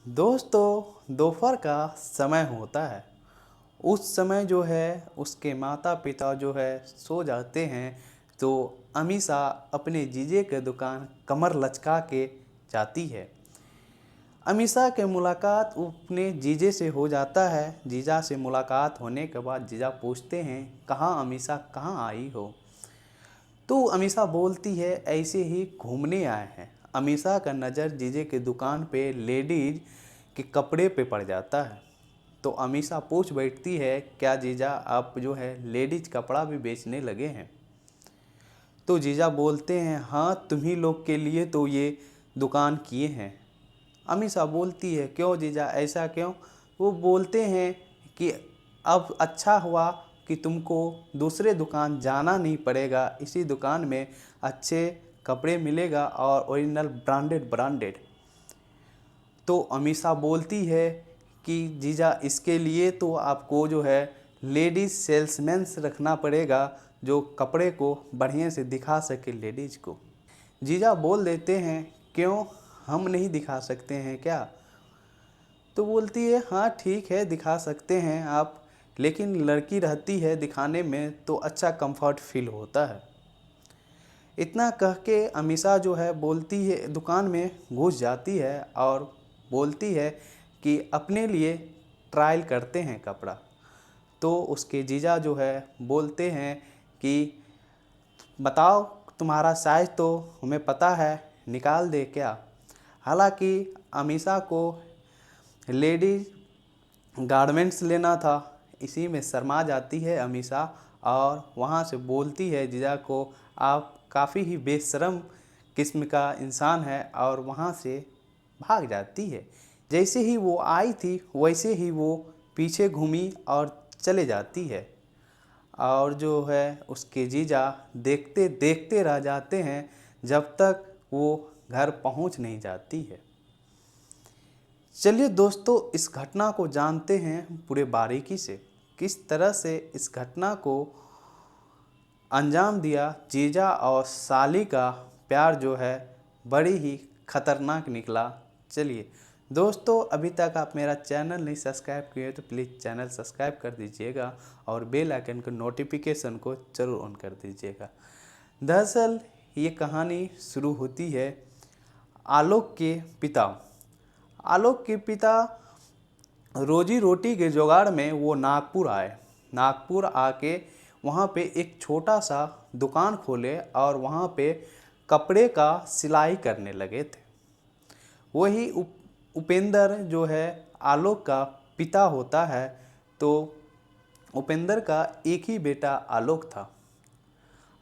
दोस्तों दोपहर का समय होता है। उस समय जो है उसके माता पिता जो है सो जाते हैं, तो अमीषा अपने जीजे के दुकान कमर लचका के जाती है। अमीषा के मुलाकात अपने जीजे से हो जाता है। जीजा से मुलाकात होने के बाद जीजा पूछते हैं, कहाँ अमीषा, कहाँ आई हो? तो अमीषा बोलती है, ऐसे ही घूमने आए हैं। अमीषा का नज़र जीजे के दुकान पे लेडीज के कपड़े पे पड़ जाता है। तो अमीषा पूछ बैठती है, क्या जीजा आप जो है लेडीज कपड़ा भी बेचने लगे हैं? तो जीजा बोलते हैं, हाँ तुम्ही लोग के लिए तो ये दुकान किए हैं। अमीषा बोलती है, क्यों जीजा, ऐसा क्यों? वो बोलते हैं कि अब अच्छा हुआ कि तुमको दूसरे दुकान जाना नहीं पड़ेगा, इसी दुकान में अच्छे कपड़े मिलेगा और ओरिजिनल ब्रांडेड ब्रांडेड। तो अमीषा बोलती है कि जीजा इसके लिए तो आपको जो है लेडीज़ सेल्समैन रखना पड़ेगा, जो कपड़े को बढ़िया से दिखा सके लेडीज़ को। जीजा बोल देते हैं, क्यों, हम नहीं दिखा सकते हैं क्या? तो बोलती है, हाँ ठीक है दिखा सकते हैं आप, लेकिन लड़की रहती है दिखाने में तो अच्छा कंफर्ट फील होता है। इतना कह के अमीषा जो है बोलती है, दुकान में घुस जाती है और बोलती है कि अपने लिए ट्रायल करते हैं कपड़ा। तो उसके जीजा जो है बोलते हैं कि बताओ, तुम्हारा साइज़ तो हमें पता है, निकाल दे क्या? हालांकि अमीषा को लेडीज गारमेंट्स लेना था, इसी में शर्मा जाती है अमीषा और वहाँ से बोलती है जीजा को, आप काफ़ी ही बेशर्म किस्म का इंसान है, और वहाँ से भाग जाती है। जैसे ही वो आई थी वैसे ही वो पीछे घूमी और चले जाती है। और जो है उसके जीजा देखते देखते रह जाते हैं जब तक वो घर पहुंच नहीं जाती है। चलिए दोस्तों, इस घटना को जानते हैं पूरे बारीकी से, किस तरह से इस घटना को अंजाम दिया। जीजा और साली का प्यार जो है बड़ी ही खतरनाक निकला। चलिए दोस्तों, अभी तक आप मेरा चैनल नहीं सब्सक्राइब किए तो प्लीज़ चैनल सब्सक्राइब कर दीजिएगा और बेल आइकन के नोटिफिकेशन को ज़रूर ऑन कर दीजिएगा। दरअसल ये कहानी शुरू होती है आलोक के पिता। आलोक के पिता रोजी रोटी के जुगाड़ में वो नागपुर आए। नागपुर आके वहाँ पे एक छोटा सा दुकान खोले और वहाँ पे कपड़े का सिलाई करने लगे थे। वही उपेंद्र जो है आलोक का पिता होता है। तो उपेंद्र का एक ही बेटा आलोक था।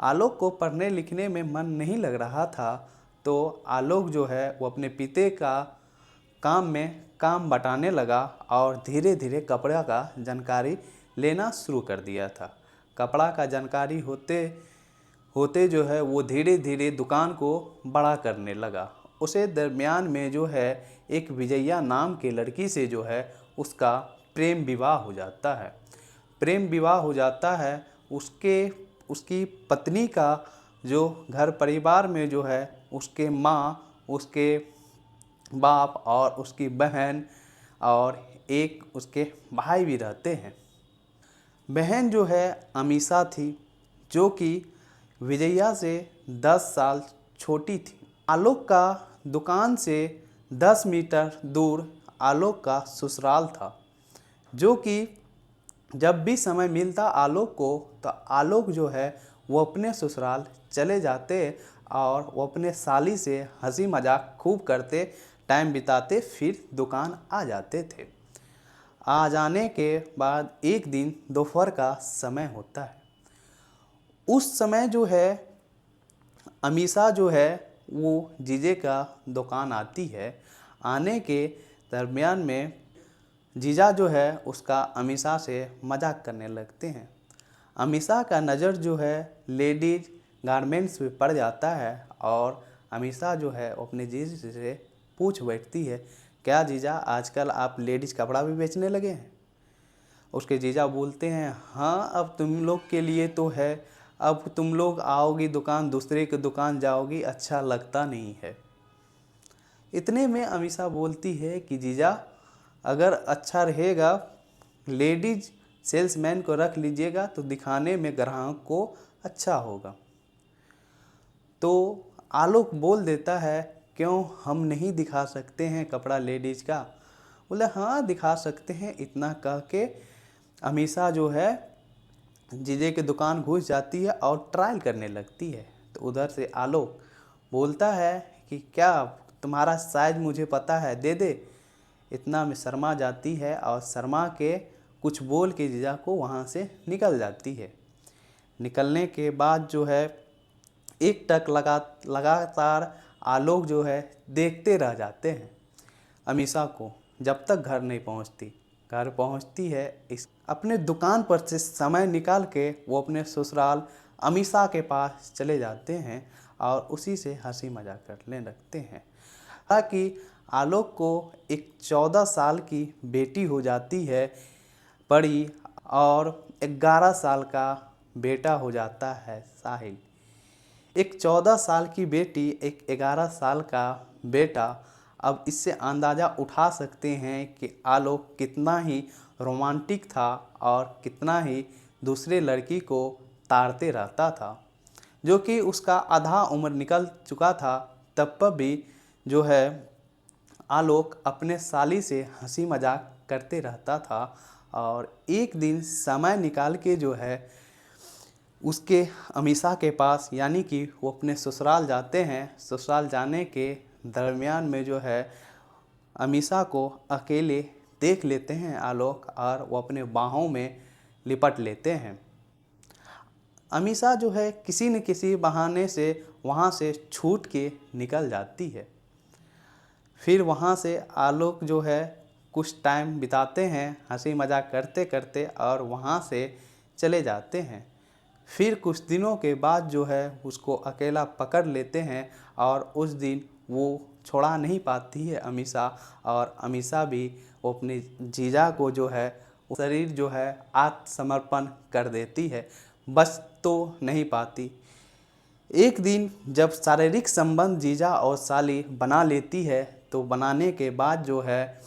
आलोक को पढ़ने लिखने में मन नहीं लग रहा था, तो आलोक जो है वो अपने पिता का काम में काम बटाने लगा और धीरे धीरे कपड़ा का जानकारी लेना शुरू कर दिया था। कपड़ा का जानकारी होते होते जो है वो धीरे धीरे दुकान को बड़ा करने लगा। उसे दरमियान में जो है एक विजया नाम की लड़की से जो है उसका प्रेम विवाह हो जाता है। प्रेम विवाह हो जाता है। उसकी पत्नी का जो घर परिवार में जो है उसके माँ, उसके बाप और उसकी बहन और एक उसके भाई भी रहते हैं। बहन जो है अमीषा थी, जो कि विजया से 10 साल छोटी थी। आलोक का दुकान से 10 मीटर दूर आलोक का ससुराल था, जो कि जब भी समय मिलता आलोक को, तो आलोक जो है वो अपने ससुराल चले जाते और वो अपने साली से हंसी मजाक खूब करते, टाइम बिताते, फिर दुकान आ जाते थे। आ जाने के बाद एक दिन दोपहर का समय होता है। उस समय जो है अमीषा जो है वो जीजे का दुकान आती है। आने के दरमियान में जीजा जो है उसका अमीषा से मजाक करने लगते हैं। अमीषा का नज़र जो है लेडीज गारमेंट्स पे पड़ जाता है और अमीषा जो है अपने जीजा से पूछ बैठती है, क्या जीजा आजकल आप लेडीज़ कपड़ा भी बेचने लगे हैं? उसके जीजा बोलते हैं, हाँ अब तुम लोग के लिए तो है, अब तुम लोग आओगी दुकान, दूसरे की दुकान जाओगी, अच्छा लगता नहीं है। इतने में अमीषा बोलती है कि जीजा अगर अच्छा रहेगा लेडीज सेल्समैन को रख लीजिएगा तो दिखाने में ग्राहक को अच्छा होगा। तो आलोक बोल देता है क्यों हम नहीं दिखा सकते हैं कपड़ा लेडीज का। बोले हाँ दिखा सकते हैं। इतना कह के अमीषा जो है जीजे की दुकान घुस जाती है और ट्रायल करने लगती है। तो उधर से आलोक बोलता है कि क्या तुम्हारा साइज मुझे पता है, दे दे। इतना में शर्मा जाती है और शर्मा के कुछ बोल के जीजा को वहाँ से निकल जाती है। निकलने के बाद जो है एक टक लगातार आलोक जो है देखते रह जाते हैं अमीषा को जब तक घर नहीं पहुंचती। घर पहुंचती है इस अपने दुकान पर से समय निकाल के वो अपने ससुराल अमीषा के पास चले जाते हैं और उसी से हंसी मजाक करने लगते हैं। हालांकि आलोक को एक 14 साल की बेटी हो जाती है बड़ी और 11 साल का बेटा हो जाता है साहिल। एक 14 साल की बेटी, एक 11 साल का बेटा। अब इससे अंदाज़ा उठा सकते हैं कि आलोक कितना ही रोमांटिक था और कितना ही दूसरे लड़की को ताड़ते रहता था, जो कि उसका आधा उम्र निकल चुका था। तब पर भी जो है आलोक अपने साली से हंसी मजाक करते रहता था। और एक दिन समय निकाल के जो है उसके अमीषा के पास यानी कि वो अपने ससुराल जाते हैं। ससुराल जाने के दरमियान में जो है अमीषा को अकेले देख लेते हैं आलोक और वो अपने बाहों में लिपट लेते हैं। अमीषा जो है किसी न किसी बहाने से वहाँ से छूट के निकल जाती है। फिर वहाँ से आलोक जो है कुछ टाइम बिताते हैं हंसी मजाक करते करते और वहाँ से चले जाते हैं। फिर कुछ दिनों के बाद जो है उसको अकेला पकड़ लेते हैं और उस दिन वो छोड़ा नहीं पाती है अमीषा। और अमीषा भी वो अपने जीजा को जो है शरीर जो है आत्मसमर्पण कर देती है, बस तो नहीं पाती। एक दिन जब शारीरिक संबंध जीजा और साली बना लेती है तो बनाने के बाद जो है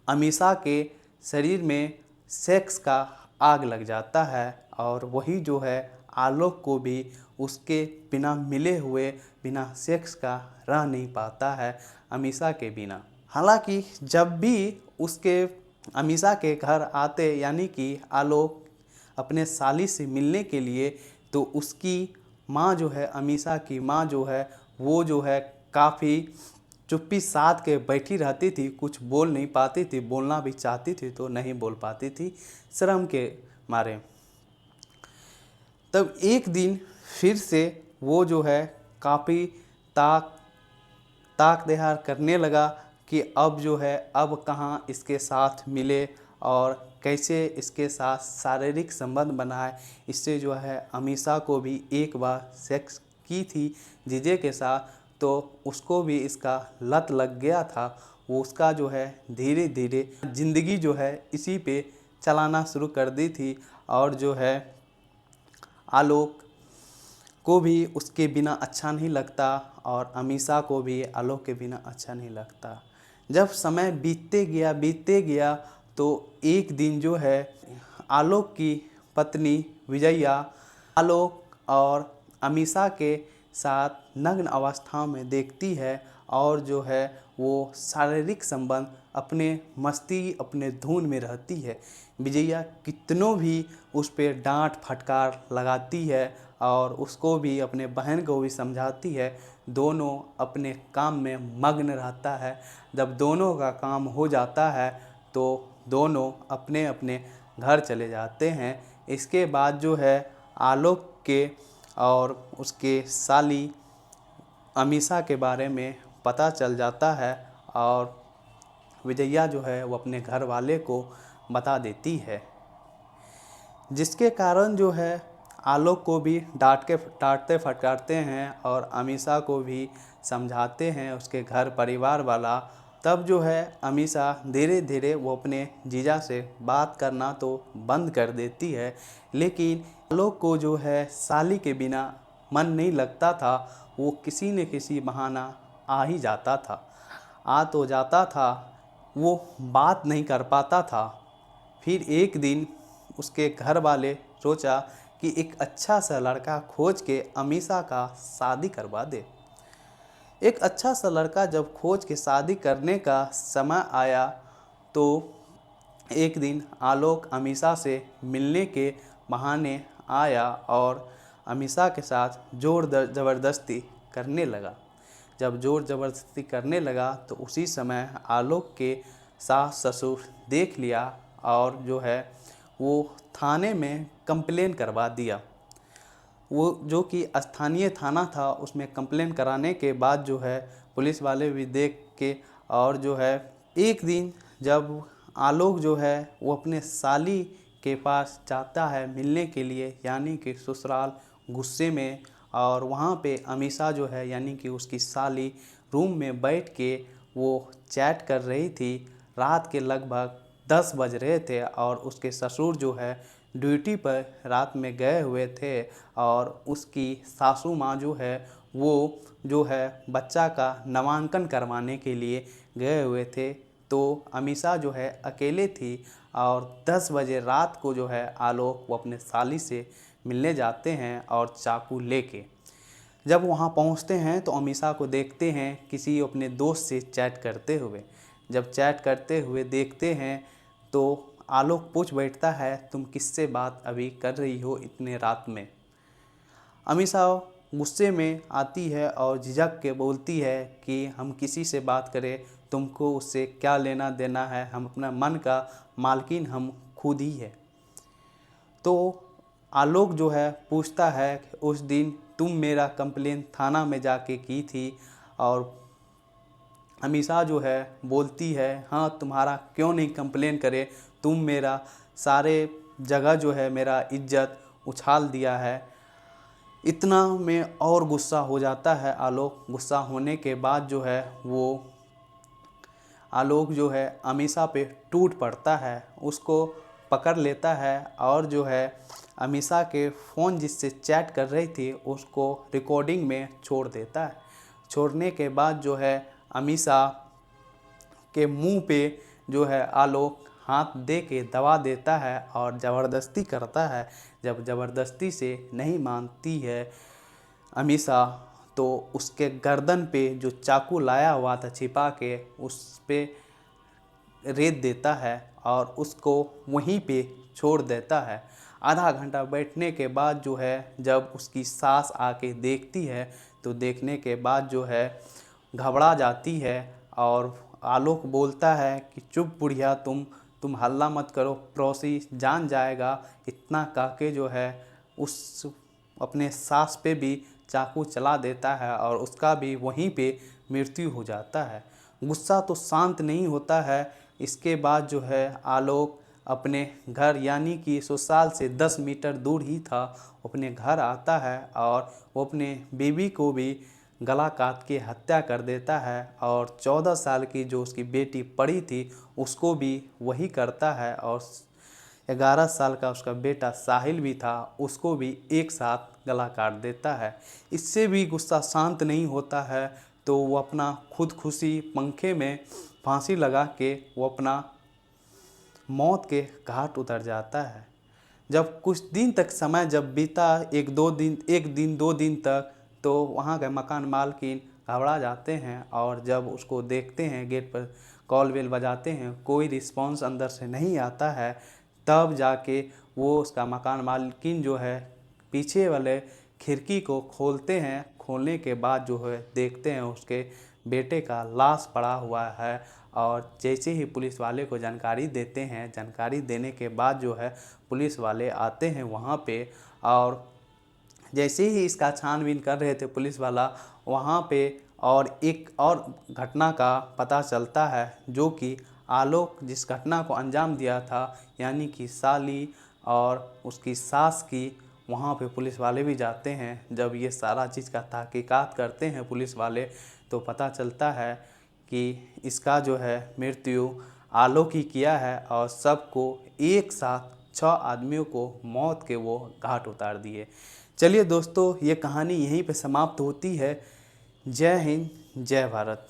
अमीषा के शरीर में सेक्स का आग लग जाता है और वही जो है आलोक को भी उसके बिना मिले हुए बिना सेक्स का रह नहीं पाता है अमीषा के बिना। हालांकि जब भी उसके अमीषा के घर आते यानी कि आलोक अपने साली से मिलने के लिए, तो उसकी माँ जो है अमीषा की माँ जो है वो जो है काफ़ी चुप्पी साध के बैठी रहती थी, कुछ बोल नहीं पाती थी। बोलना भी चाहती थी तो नहीं बोल पाती थी शर्म के मारे। तब एक दिन फिर से वो जो है काफ़ी ताक देहार करने लगा कि अब जो है अब कहाँ इसके साथ मिले और कैसे इसके साथ शारीरिक संबंध बनाए। इससे जो है अमीषा को भी एक बार सेक्स की थी जीजे के साथ, तो उसको भी इसका लत लग गया था। वो उसका जो है धीरे धीरे ज़िंदगी जो है इसी पे चलाना शुरू कर दी थी। और जो है आलोक को भी उसके बिना अच्छा नहीं लगता और अमीषा को भी आलोक के बिना अच्छा नहीं लगता। जब समय बीतते गया तो एक दिन जो है आलोक की पत्नी विजया आलोक और अमीषा के साथ नग्न अवस्था में देखती है और जो है वो शारीरिक संबंध अपने मस्ती अपने धुन में रहती है। विजया कितनों भी उस पर डांट फटकार लगाती है और उसको भी अपने बहन को भी समझाती है। दोनों अपने काम में मग्न रहता है। जब दोनों का काम हो जाता है तो दोनों अपने अपने घर चले जाते हैं। इसके बाद जो है आलोक के और उसके साली अमीषा के बारे में पता चल जाता है और विजया जो है वो अपने घर वाले को बता देती है, जिसके कारण जो है आलोक को भी डांटते फटकारते हैं और अमीषा को भी समझाते हैं उसके घर परिवार वाला। तब जो है अमीषा धीरे धीरे वो अपने जीजा से बात करना तो बंद कर देती है, लेकिन आलोक को जो है साली के बिना मन नहीं लगता था। वो किसी न किसी बहाना आ ही जाता था, आ तो जाता था, वो बात नहीं कर पाता था। फिर एक दिन उसके घर वाले सोचा कि एक अच्छा सा लड़का खोज के अमीषा का शादी करवा दे। एक अच्छा सा लड़का जब खोज के शादी करने का समय आया तो एक दिन आलोक अमीषा से मिलने के बहाने आया और अमीषा के साथ जोर ज़बरदस्ती करने लगा। जब जोर ज़बरदस्ती करने लगा तो उसी समय आलोक के सास ससुर देख लिया और जो है वो थाने में कंप्लेन करवा दिया। वो जो कि स्थानीय थाना था, उसमें कंप्लेन कराने के बाद जो है पुलिस वाले भी देख के और जो है एक दिन जब आलोक जो है वो अपने साली के पास जाता है मिलने के लिए, यानी कि ससुराल गुस्से में, और वहाँ पे अमीषा जो है यानी कि उसकी साली रूम में बैठ के वो चैट कर रही थी। रात के लगभग 10 बज रहे थे और उसके ससुर जो है ड्यूटी पर रात में गए हुए थे और उसकी सासू माँ जो है वो जो है बच्चा का नामांकन करवाने के लिए गए हुए थे। तो अमीषा जो है अकेले थी और 10 बजे रात को जो है आलोक वो अपने साली से मिलने जाते हैं और चाकू लेके जब वहाँ पहुँचते हैं तो अमीषा को देखते हैं किसी अपने दोस्त से चैट करते हुए। जब चैट करते हुए देखते हैं तो आलोक पूछ बैठता है, तुम किससे बात अभी कर रही हो इतने रात में। अमीषा गुस्से में आती है और झिझक के बोलती है कि हम किसी से बात करें, तुमको उससे क्या लेना देना है, हम अपना मन का मालकिन हम खुद ही है। तो आलोक जो है पूछता है कि उस दिन तुम मेरा कंप्लेन थाना में जाके की थी, और अमीषा जो है बोलती है हाँ तुम्हारा क्यों नहीं कंप्लेन करे, तुम मेरा सारे जगह जो है मेरा इज्जत उछाल दिया है। इतना में और गुस्सा हो जाता है आलोक। गुस्सा होने के बाद जो है वो आलोक जो है अमीषा पे टूट पड़ता है, उसको पकड़ लेता है और जो है अमीषा के फ़ोन जिससे चैट कर रही थी उसको रिकॉर्डिंग में छोड़ देता है। छोड़ने के बाद जो है अमीषा के मुंह पे जो है आलोक हाथ दे के दबा देता है और ज़बरदस्ती करता है। जब ज़बरदस्ती से नहीं मानती है अमीषा तो उसके गर्दन पे जो चाकू लाया हुआ था छिपा के उस पे रेत देता है और उसको वहीं पे छोड़ देता है। आधा घंटा बैठने के बाद जो है जब उसकी सास आके देखती है तो देखने के बाद जो है घबरा जाती है और आलोक बोलता है कि चुप बुढ़िया, तुम हल्ला मत करो, पड़ोसी जान जाएगा। इतना कह के जो है उस अपने सास पे भी चाकू चला देता है और उसका भी वहीं पे मृत्यु हो जाता है। गुस्सा तो शांत नहीं होता है। इसके बाद जो है आलोक अपने घर यानी कि ससुराल से 10 मीटर दूर ही था, अपने घर आता है और वो अपने बीवी को भी गला काट के हत्या कर देता है और 14 साल की जो उसकी बेटी पड़ी थी उसको भी वही करता है और 11 साल का उसका बेटा साहिल भी था, उसको भी एक साथ गला काट देता है। इससे भी गुस्सा शांत नहीं होता है तो वो अपना खुदकुशी पंखे में फांसी लगा के वो अपना मौत के घाट उतर जाता है। जब कुछ दिन तक समय जब बीता, एक दिन दो दिन तक, तो वहाँ के मकान मालकिन घबरा जाते हैं और जब उसको देखते हैं गेट पर कॉल बेल बजाते हैं, कोई रिस्पांस अंदर से नहीं आता है, तब जाके वो उसका मकान मालकिन जो है पीछे वाले खिड़की को खोलते हैं। खोलने के बाद जो है देखते हैं उसके बेटे का लाश पड़ा हुआ है और जैसे ही पुलिस वाले को जानकारी देते हैं, जानकारी देने के बाद जो है पुलिस वाले आते हैं वहाँ पे और जैसे ही इसका छानबीन कर रहे थे पुलिस वाला वहाँ पे, और एक और घटना का पता चलता है जो कि आलोक जिस घटना को अंजाम दिया था यानी कि साली और उसकी सास की, वहाँ पे पुलिस वाले भी जाते हैं। जब ये सारा चीज़ का तहकीकात करते हैं पुलिस वाले तो पता चलता है कि इसका जो है मृत्यु आलोक ही किया है और सबको एक साथ 6 आदमियों को मौत के वो घाट उतार दिए। चलिए दोस्तों, ये कहानी यहीं पे समाप्त होती है। जय हिंद, जय भारत।